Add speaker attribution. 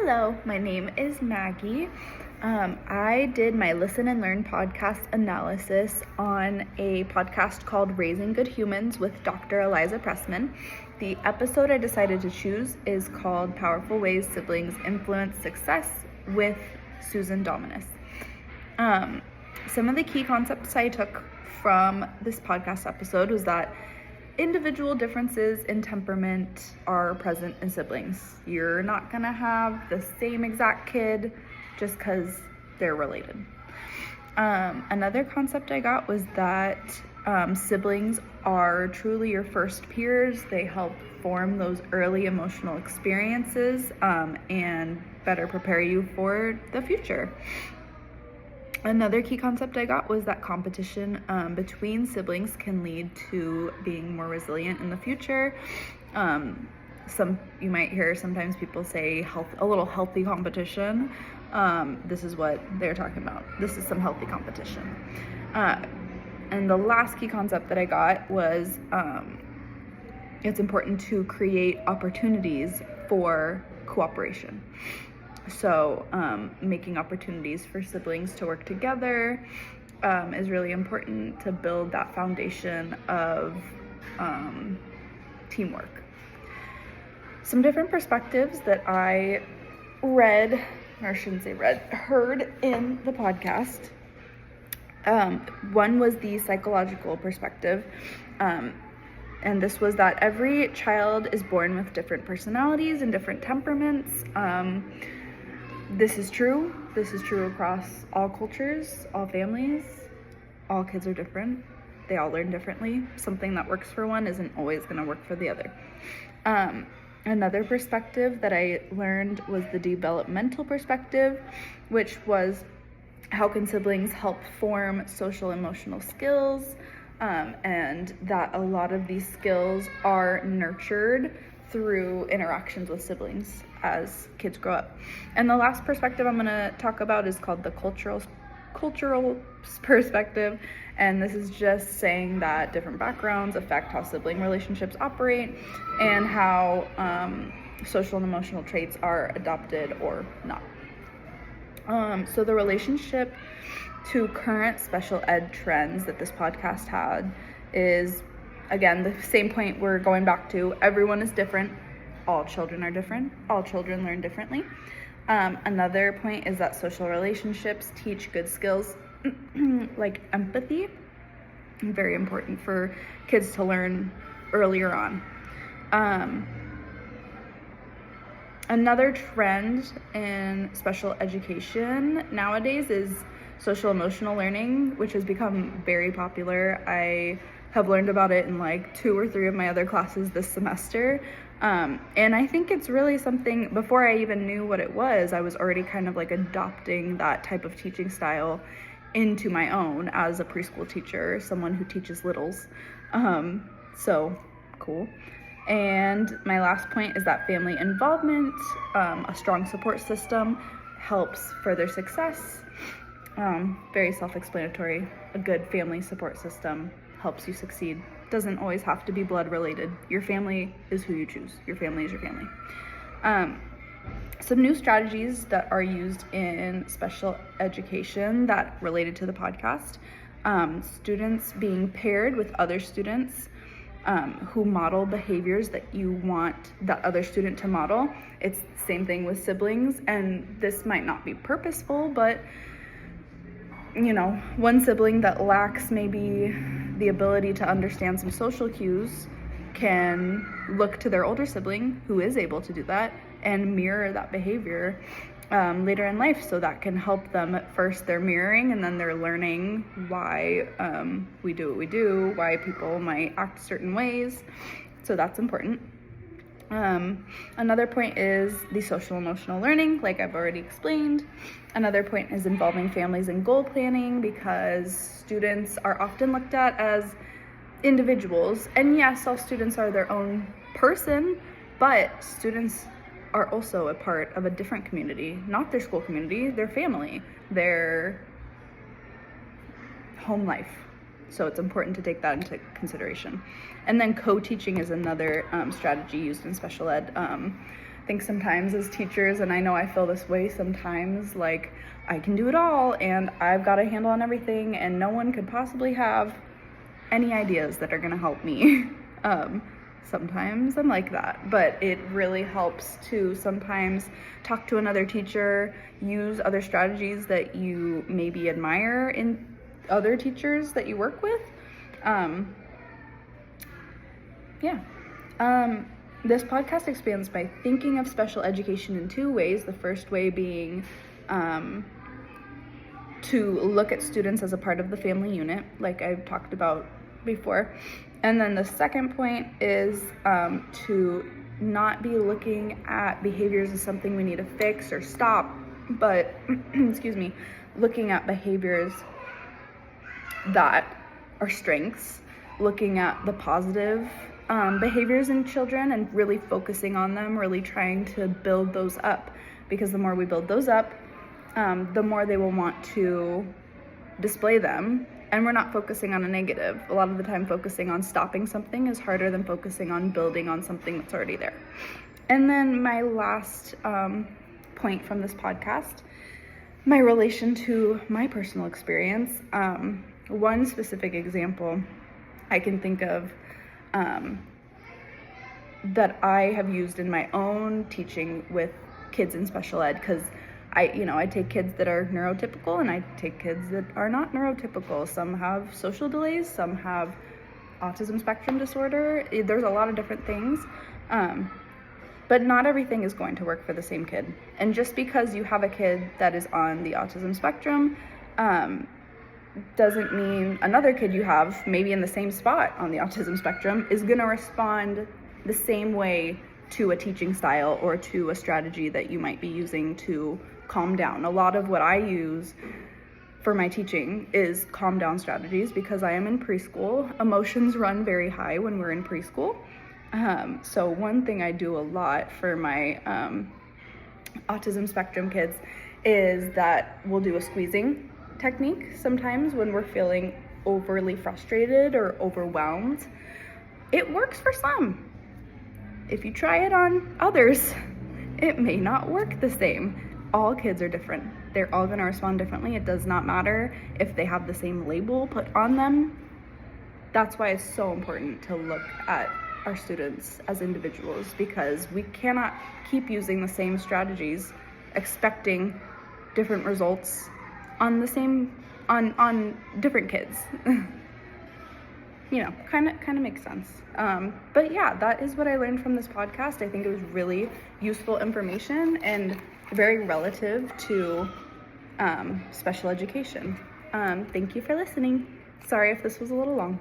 Speaker 1: Hello, my name is Maggie. I did my Listen and Learn podcast analysis on a podcast called Raising Good Humans with Dr. Eliza Pressman. The episode I decided to choose is called Powerful Ways Siblings Influence Success with Susan Dominus. Some of the key concepts I took from this podcast episode was that individual differences in temperament are present in siblings. You're not gonna have the same exact kid just because they're related. Another concept I got was that siblings are truly your first peers. They help form those early emotional experiences and better prepare you for the future. Another key concept I got was that competition between siblings can lead to being more resilient in the future. You might hear sometimes people say a little healthy competition. This is what they're talking about. This is some healthy competition. And the last key concept that I got was it's important to create opportunities for cooperation. So making opportunities for siblings to work together is really important to build that foundation of teamwork. Some different perspectives that I heard in the podcast. One was the psychological perspective. And this was that every child is born with different personalities and different temperaments. This is true. This is true across all cultures, all families. All kids are different. They all learn differently. Something that works for one isn't always going to work for the other. Another perspective that I learned was the developmental perspective, which was how can siblings help form social emotional skills, and that a lot of these skills are nurtured through interactions with siblings as kids grow up. And the last perspective I'm going to talk about is called the cultural perspective, and this is just saying that different backgrounds affect how sibling relationships operate and how social and emotional traits are adopted or not. So the relationship to current special ed trends that this podcast had is, again, the same point we're going back to. Everyone is different. All children are different. All children learn differently. Another point is that social relationships teach good skills like empathy. Very important for kids to learn earlier on. Another trend in special education nowadays is social emotional learning, which has become very popular. I have learned about it in like 2 or 3 of my other classes this semester. And I think it's really something, before I even knew what it was, I was already kind of like adopting that type of teaching style into my own as a preschool teacher, someone who teaches littles. So cool. And my last point is that family involvement, a strong support system helps further success. Very self-explanatory. A good family support system helps you succeed. Doesn't always have to be blood related. Your family is who you choose. Your family is your family. Some new strategies that are used in special education that related to the podcast. Students being paired with other students who model behaviors that you want that other student to model. It's the same thing with siblings, and this might not be purposeful, but one sibling that lacks maybe the ability to understand some social cues can look to their older sibling who is able to do that and mirror that behavior later in life. So that can help them. At first they're mirroring, and then they're learning why we do what we do, why people might act certain ways. So that's important. Another point is the social emotional learning, like I've already explained. Another point is involving families in goal planning, because students are often looked at as individuals. And yes, all students are their own person, but students are also a part of a different community, not their school community, their family, their home life. So it's important to take that into consideration. And then co-teaching is another strategy used in special ed. think sometimes as teachers, and I know I feel this way sometimes, like I can do it all and I've got a handle on everything and no one could possibly have any ideas that are gonna help me. Sometimes I'm like that, but it really helps to sometimes talk to another teacher, use other strategies that you maybe admire in other teachers that you work with. This podcast expands by thinking of special education in two ways. The first way being to look at students as a part of the family unit, like I've talked about before. And then the second point is to not be looking at behaviors as something we need to fix or stop, but looking at behaviors that are strengths, looking at the positive behaviors in children and really focusing on them, really trying to build those up, because the more we build those up, the more they will want to display them. And we're not focusing on a negative. A lot of the time, focusing on stopping something is harder than focusing on building on something that's already there. And then my last point from this podcast, my relation to my personal experience. One specific example I can think of that I have used in my own teaching with kids in special ed, because I take kids that are neurotypical and I take kids that are not neurotypical. Some have social delays, some have autism spectrum disorder. There's a lot of different things, but not everything is going to work for the same kid. And just because you have a kid that is on the autism spectrum doesn't mean another kid you have maybe in the same spot on the autism spectrum is going to respond the same way to a teaching style or to a strategy that you might be using to calm down. A lot of what I use for my teaching is calm down strategies because I am in preschool. Emotions run very high when we're in preschool. So one thing I do a lot for my autism spectrum kids is that we'll do a squeezing technique sometimes when we're feeling overly frustrated or overwhelmed. It works for some. If you try it on others, it may not work the same. All kids are different. They're all going to respond differently. It does not matter if they have the same label put on them. That's why it's so important to look at our students as individuals, because we cannot keep using the same strategies expecting different results on the same on different kids. Kind of makes sense. But yeah, that is what I learned from this podcast. I think it was really useful information and very relative to special education. Thank you for listening. Sorry if this was a little long.